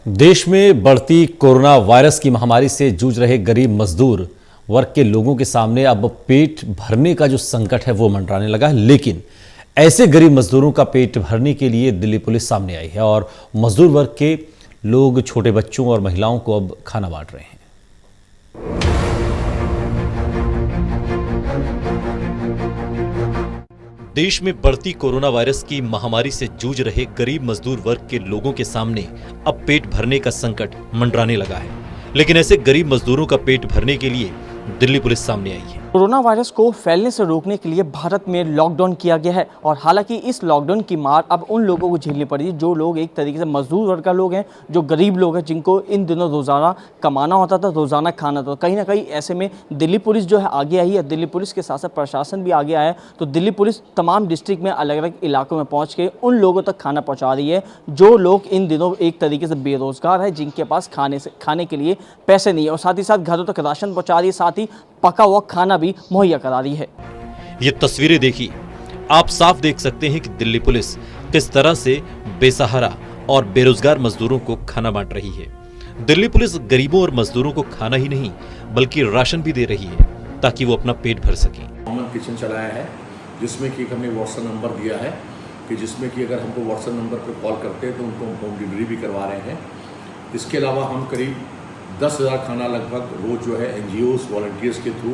देश में बढ़ती कोरोना वायरस की महामारी से जूझ रहे गरीब मजदूर वर्ग के लोगों के सामने अब पेट भरने का जो संकट है वो मंडराने लगा है। लेकिन ऐसे गरीब मजदूरों का पेट भरने के लिए दिल्ली पुलिस सामने आई है और मजदूर वर्ग के लोग छोटे बच्चों और महिलाओं को अब खाना बांट रहे हैं। देश में बढ़ती कोरोना वायरस की महामारी से जूझ रहे गरीब मजदूर वर्ग के लोगों के सामने अब पेट भरने का संकट मंडराने लगा है। लेकिन ऐसे गरीब मजदूरों का पेट भरने के लिए दिल्ली पुलिस सामने आई है। कोरोना वायरस को फैलने से रोकने के लिए भारत में लॉकडाउन किया गया है और हालांकि इस लॉकडाउन की मार अब उन लोगों को झेलनी पड़ी जो लोग एक तरीके से मजदूर वर्ग का लोग हैं, जो गरीब लोग हैं, जिनको इन दिनों रोज़ाना कमाना होता था, रोज़ाना खाना था। कहीं ना कहीं ऐसे में दिल्ली पुलिस जो है आगे आई है। दिल्ली पुलिस के साथ साथ प्रशासन भी आगे आया है। तो दिल्ली पुलिस तमाम डिस्ट्रिक्ट में अलग अलग इलाकों में पहुँच के उन लोगों तक खाना पहुँचा रही है जो लोग इन दिनों एक तरीके से बेरोजगार है, जिनके पास खाने के लिए पैसे नहीं है, और साथ ही साथ घरों तक राशन पहुँचा रही है, साथ ही पका हुआ खाना भी मुहैया करा रही है। ये तस्वीरें देखिए, आप साफ देख सकते हैं कि दिल्ली पुलिस किस तरह से बेसहारा और बेरोजगार मजदूरों को खाना बांट रही है। दिल्ली पुलिस गरीबों और मजदूरों को खाना ही नहीं बल्कि राशन भी दे रही है ताकि वो अपना पेट भर सकें। कॉमन किचन चलाया है जिसमें कि हमने व्हाट्सएप नंबर दिया है कि जिसमें कि अगर हमको व्हाट्सएप नंबर पर कॉल करते हैं तो उनको होम डिलीवरी भी करवा रहे हैं। इसके अलावा हम करीब 10,000 खाना लगभग रोज़ जो है NGOs वॉलंटियर्स के थ्रू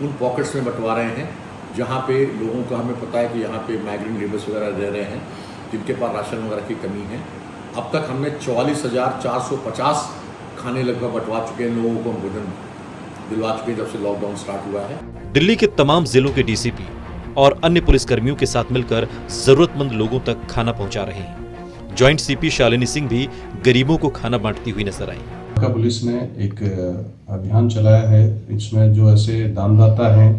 उन पॉकेट्स में बंटवा रहे हैं जहाँ पे लोगों का हमें पता है कि यहाँ पे माइग्रेंट लेबर्स वगैरह रह रहे हैं जिनके पास राशन वगैरह की कमी है। अब तक हमने 44,450 खाने लगभग बंटवा चुके हैं, लोगों को हम भोजन दिलवा चुके हैं जब से लॉकडाउन स्टार्ट हुआ है। दिल्ली के तमाम जिलों के DCP और अन्य पुलिसकर्मियों के साथ मिलकर जरूरतमंद लोगों तक खाना पहुँचा रहे हैं। ज्वाइंट CP शालिनी सिंह भी गरीबों को खाना बांटती हुई नजर आई। पुलिस ने एक अभियान चलाया है, इसमें जो ऐसे दानदाता हैं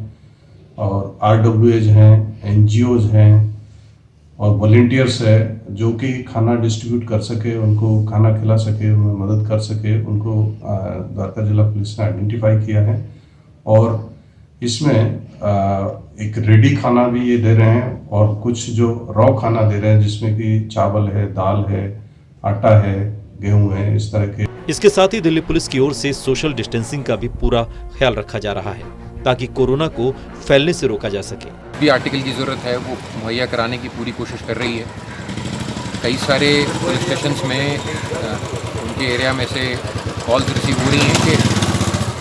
और RWAs हैं, NGOs हैं और वॉलंटियर्स है जो कि खाना डिस्ट्रीब्यूट कर सके, उनको खाना खिला सके, उन्हें मदद कर सके, उनको द्वारका जिला पुलिस ने आइडेंटिफाई किया है। और इसमें एक रेडी खाना भी ये दे रहे हैं और कुछ जो रॉ खाना दे रहे हैं जिसमें कि चावल है, दाल है, आटा है, गेहूं है, इस तरह के। इसके साथ ही दिल्ली पुलिस की ओर से सोशल डिस्टेंसिंग का भी पूरा ख्याल रखा जा रहा है ताकि कोरोना को फैलने से रोका जा सके। भी आर्टिकल की ज़रूरत है वो मुहैया कराने की पूरी कोशिश कर रही है। कई सारे पुलिस स्टेशंस में उनके एरिया में से कॉल्स रिसीव हो रही हैं कि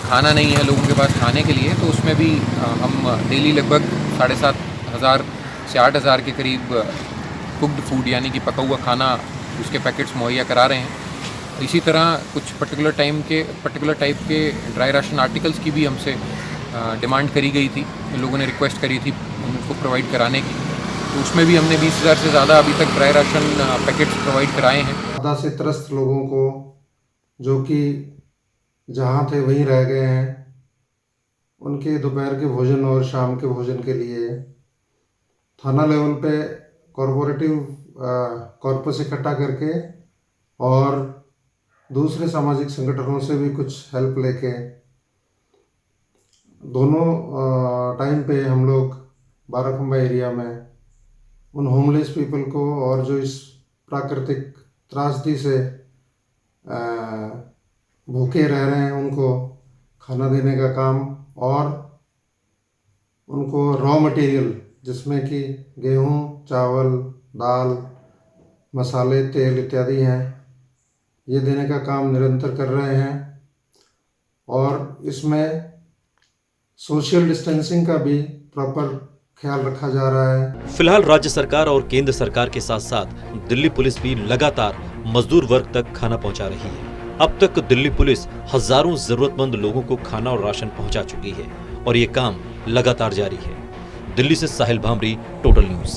खाना नहीं है लोगों के पास खाने के लिए, तो उसमें भी हम डेली लगभग 7,500 से 8,000 के करीब कुक्ड फूड यानी कि पका हुआ खाना उसके पैकेट्स मुहैया करा रहे हैं। इसी तरह कुछ पर्टिकुलर टाइप के ड्राई राशन आर्टिकल्स की भी हमसे डिमांड करी गई थी, लोगों ने रिक्वेस्ट करी थी उनको प्रोवाइड कराने की, तो उसमें भी हमने 20,000 से ज़्यादा अभी तक ड्राई राशन पैकेट्स प्रोवाइड कराए हैं। आधा से त्रस्त लोगों को जो कि जहाँ थे वहीं रह गए हैं, उनके दोपहर के भोजन और शाम के भोजन के लिए थाना लेवल पे कॉरपोरेटिव कॉर्पस इकट्ठा करके और दूसरे सामाजिक संगठनों से भी कुछ हेल्प लेके दोनों टाइम पे हम लोग बाराखंबा एरिया में उन होमलेस पीपल को और जो इस प्राकृतिक त्रासदी से भूखे रह रहे हैं उनको खाना देने का काम और उनको रॉ मटेरियल जिसमें कि गेहूँ, चावल, दाल, मसाले, तेल इत्यादि हैं, ये देने का काम निरंतर कर रहे हैं। और इसमें सोशल डिस्टेंसिंग का भी प्रॉपर ख्याल रखा जा रहा है। फिलहाल राज्य सरकार और केंद्र सरकार के साथ साथ दिल्ली पुलिस भी लगातार मजदूर वर्ग तक खाना पहुंचा रही है। अब तक दिल्ली पुलिस हजारों जरूरतमंद लोगों को खाना और राशन पहुंचा चुकी है और ये काम लगातार जारी है। दिल्ली से साहिल भामरी, टोटल न्यूज।